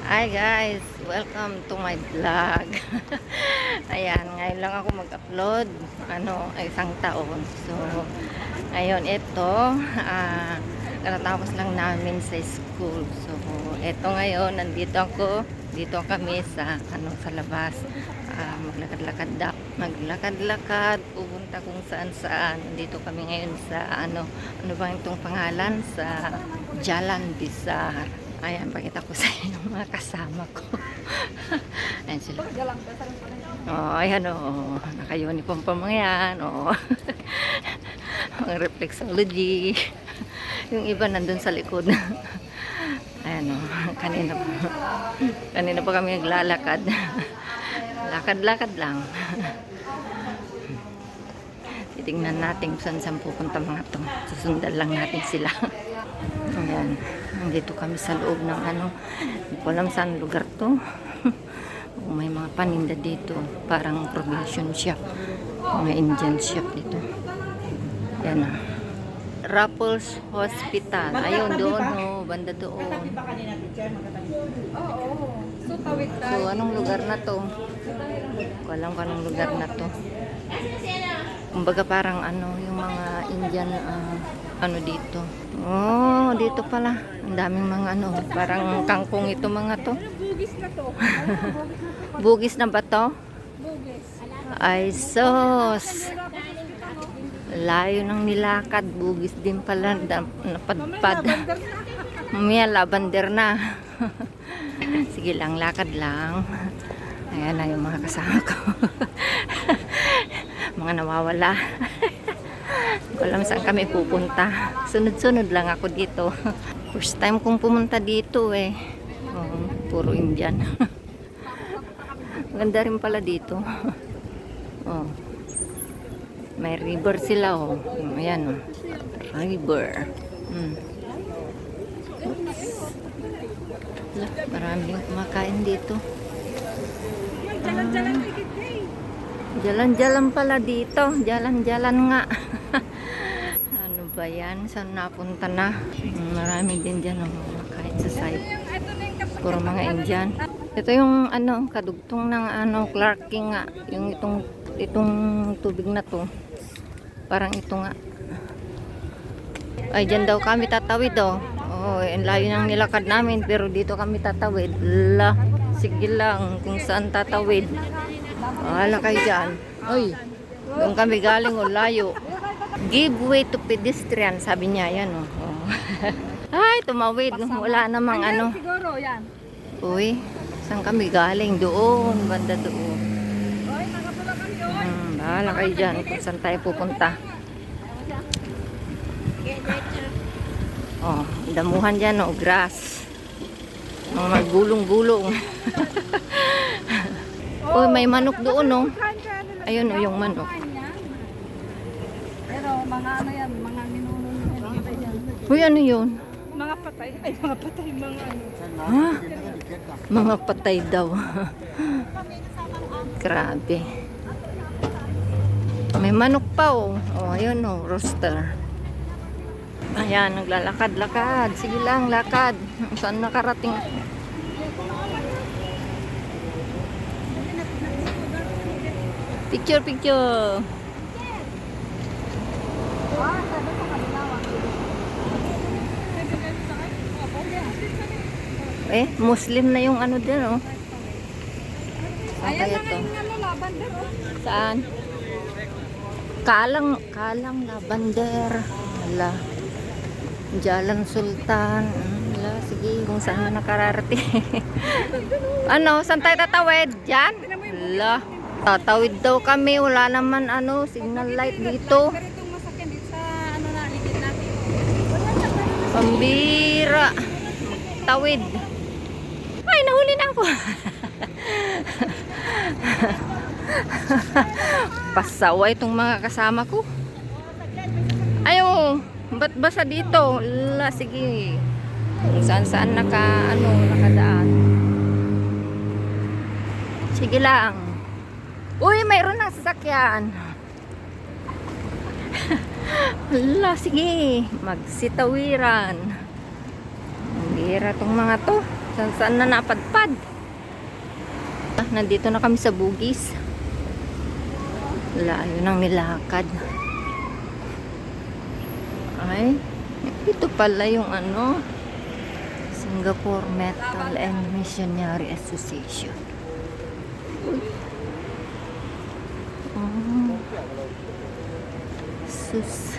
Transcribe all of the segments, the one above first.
Hi guys, welcome to my vlog. Ayan, ngayon lang ako mag-upload isang taon. So ngayon ito katatapos lang namin sa school. So ito ngayon dito kami sa sa labas. Maglakad-lakad, pupunta kung saan-saan. Dito kami ngayon sa ano ba itong pangalan, sa Jalan Bizar. Ayan, pakita ko sa inyo yung mga kasama ko. Ayan sila. Oh, ayan oh. Naka-uniform pa mga yan. Oh. Mga reflexology. Yung iba nandun sa likod. Ayan oh. Kanina pa kami naglalakad. Lakad-lakad lang. Titingnan natin kung saan pupunta mga to. Susundan lang natin sila. Ayan. Nandito kami sa loob ng hindi ko alam saan lugar to. May mga paninda dito. Parang provision shop. Mga Indian shop dito. Ayan na. Raffles Hospital. Ayun doon oh. Banda doon. So anong lugar na to? Hindi ko alam kung anong lugar na to. Kumbaga parang yung mga Indian dito. Oh, dito pala. Ang daming mga parang kangkong ito mga to. Bugis na to. Bugis na ba to? Bugis. Ay sos. Layo ng nilakad. Bugis din pala. Napadpad. Mamaya lavender na. Sige lang, lakad lang. Ayan na yung mga kasama ko. Mga nawawala. Hindi ko alam saan kami pupunta. Sunod-sunod lang ako dito. First time kong pumunta dito eh. Oh, puro Indian. Ganda rin pala dito. Oh. May river sila oh. Ayan oh. River. Maraming kumakain dito. Jalan-jalan pala dito. Jalan-jalan nga. Ano ba yan? Saan napunta na? Marami din dyan kahit sa side. Puro mga Indian. Ito yung kadugtong ng Clark King nga. Yung itong tubig na to. Parang ito nga. Ay, dyan daw kami tatawid oh. Oh, layo ng nilakad namin pero dito kami tatawid. Sige lang kung saan tatawid. Wala kayo dyan. Uy, doon kami galing o layo. Give way to pedestrian, sabi niya. Yan o. Oh. Ay, tumawid. Wala namang Siguro, yan. Uy, saan kami galing? Doon, banda doon. Oy, nakapula kami doon. Wala kayo dyan kung saan tayo pupunta. Oh, damuhan dyan o, grass. Mga gulong-gulong. Uy, may manok doon no. Ayun o, yung manok. Pero mga yan, mga ninuno yan. Uy, ano yun? Mga patay. Ay, mga patay, mga Ha? Mga patay daw. Grabe. May manok pa oh. Oh, ayun oh, rooster. Ayan, naglalakad-lakad. Sige lang, lakad. Saan nakarating? Picture, picture. Eh, Muslim na yung din oh. Saan kaya to? Saan? Kalang lavender. Hala. Jalan Sultan. Hala, sige, kung saan na nakararating. Saan tayo tatawid? Diyan? Hala. Tatawid daw kami, wala naman signal light dito. Pambira. Tawid. Ay, nahuli na ako. Pasawa itong mga kasama ko. Ayo, ba't basa dito? Wala, sige. Kung saan nakadaan. Sige lang. Uy, mayroon ng sasakyan. Wala, sige. Magsitawiran. Ang bira tong mga to. Saan na napadpad? Nandito na kami sa Bugis. Layo nang nilakad. Ay, ito pala yung ano, Singapore Metal and Missionary Association. Uy. Oh. Sus.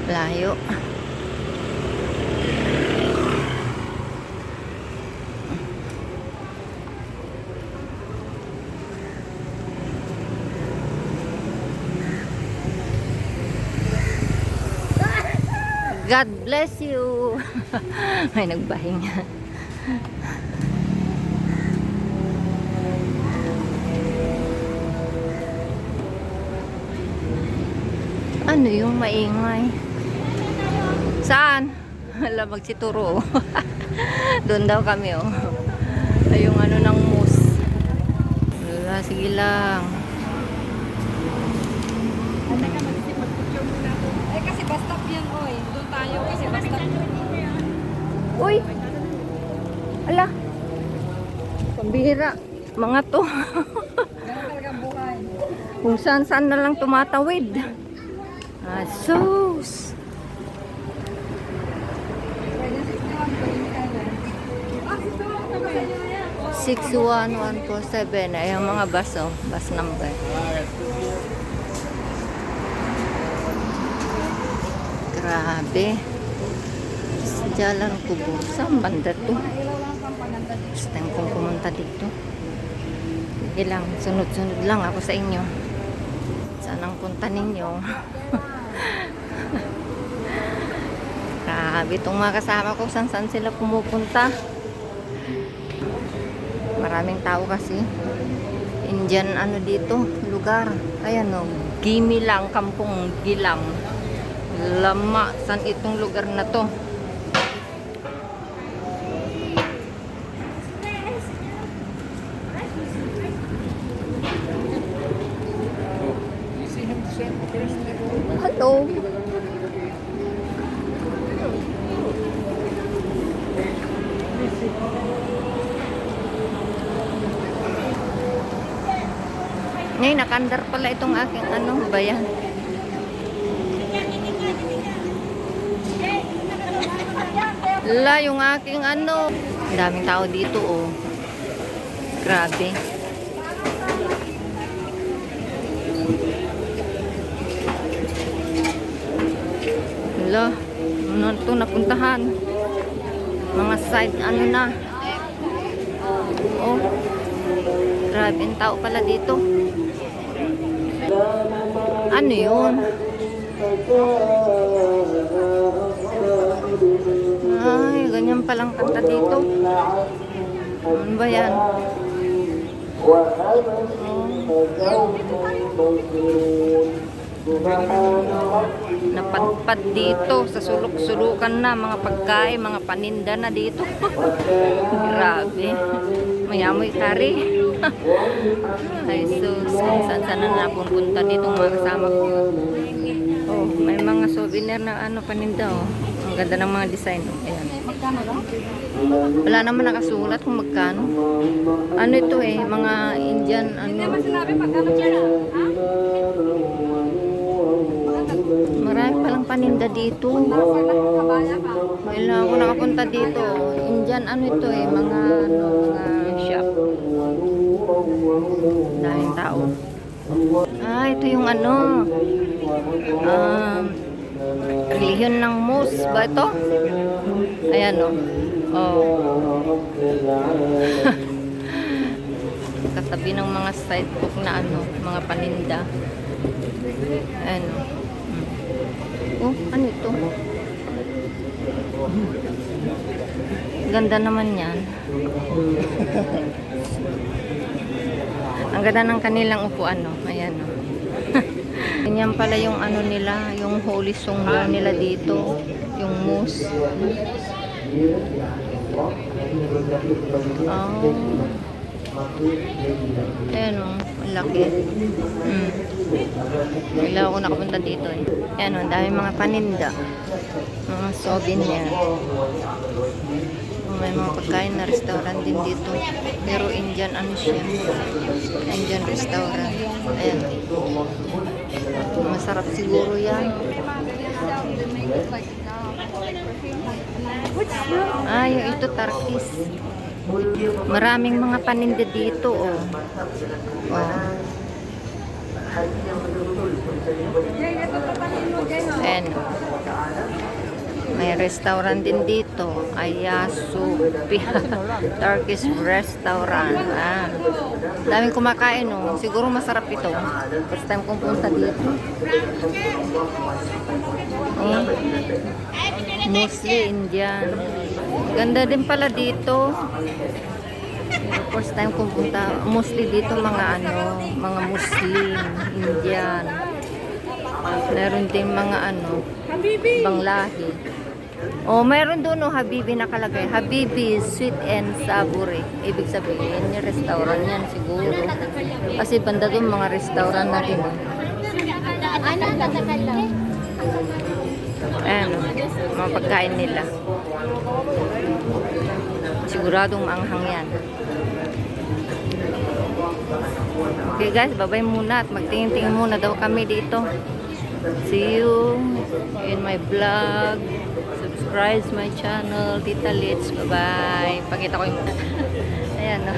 Layo. God bless you. May nagbahinga. Ano yung maingay? Saan? Hala, magsituro. Doon daw kami, oh. Ay, yung ano ng moose. Wala, sige lang. Eh kasi bus stop yan, oy. Doon tayo kasi bus stop. Uy! Ala! Pambihira. Mga to. Ganun talaga buhay. Kung saan-saan na lang tumatawid. Asus! Pwede 61, pwede kaya. Ah, 61, tapos sa inyo yan. 61147. Ay, ang mga bus, oh. Bus number. Grabe. Sa Jalan Kubo. Saan banda to? Ilaw lang pang pananda dito. Gusto kong pumunta dito. Sige lang. Sunod-sunod lang ako sa inyo. Saan ang punta ninyo? Grabe itong mga kasama ko. Saan sila pumupunta? Maraming tao kasi. Indian ano dito, lugar. Ayan o, Gimilang, Kampong Gilang. Lama, saan itong lugar na to? Hello. Ngayon, nakandar pala itong aking ano, bayan. La, yung aking ano. Ang daming tao dito, oh. Grabe. La, ano ito napuntahan? Mga side, ano na. Oh. Grabe, ang tao pala dito. Ano yun? Ay, ganyan palang kanta dito. Ano ba yan? Napadpad dito sa sulok-sulukan na mga pagkain, mga paninda na dito. Grabe. Mayamoy kari. Ay sus, saan na napupunta dito mga kasama ko. Oh, may mga souvenir na ano paninda, oh. Ang ganda ng mga design, oh. Ayan. Magkano lang? Wala naman nakasulat kung magkano. Ano ito eh, mga Indian ano. Hindi naman sinabi magkano siya. Ha? Marami palang paninda dito. Nasa kabaya ka. Kailangan ko nakapunta dito. Indian ano ito eh, mga ano, mga shop. Daming tao. Ah, ito yung ano. Relihiyon ng moose ba ito? Ayan o. Oh. Katabi ng mga sidewalk na ano, mga paninda. Ayan o. Oh, ano ito? Ganda naman yan. Ang ganda ng kanilang upuan, no? Ayan, no? Ganyan pala yung ano nila, yung holy song daw nila dito. Yung moose. Oh. Ayan, no? Ang laki. Kailangan ko nakapunta dito, eh. Ayan, no? Ang dami mga paninda. Mga souvenir. may mga pagkain na restaurant din dito. Pero Indian ano siya. Indian restaurant. Ayan. Masarap siguro yan. Ah, yung ito Turkish. Maraming mga paninda dito, oh. Oh. Ayan. May restaurant din dito. Ayasofya Turkish restaurant. Ah. Daming kumakain, oh. Siguro masarap ito. First time kong punta dito. Oh. Mostly Indian. Ganda din pala dito. Pero first time kong punta. Mostly dito mga ano, mga Muslim, Indian. Meron din mga ano, ibang lahi. Oh, meron doon oh, Habibi nakalagay. Habibi Sweet and Savory. Ibig sabihin, yung restaurant yan siguro. Kasi banda doon mga restaurant na din. Ayan, mga pagkain nila. Siguradong maanghang yan. Okay guys, bye-bye muna at magtingin-tingin muna daw kami dito. See you in my vlog. Subscribe my channel, Tita Litz. Bye-bye. Pakita ko yung... Ayan, no?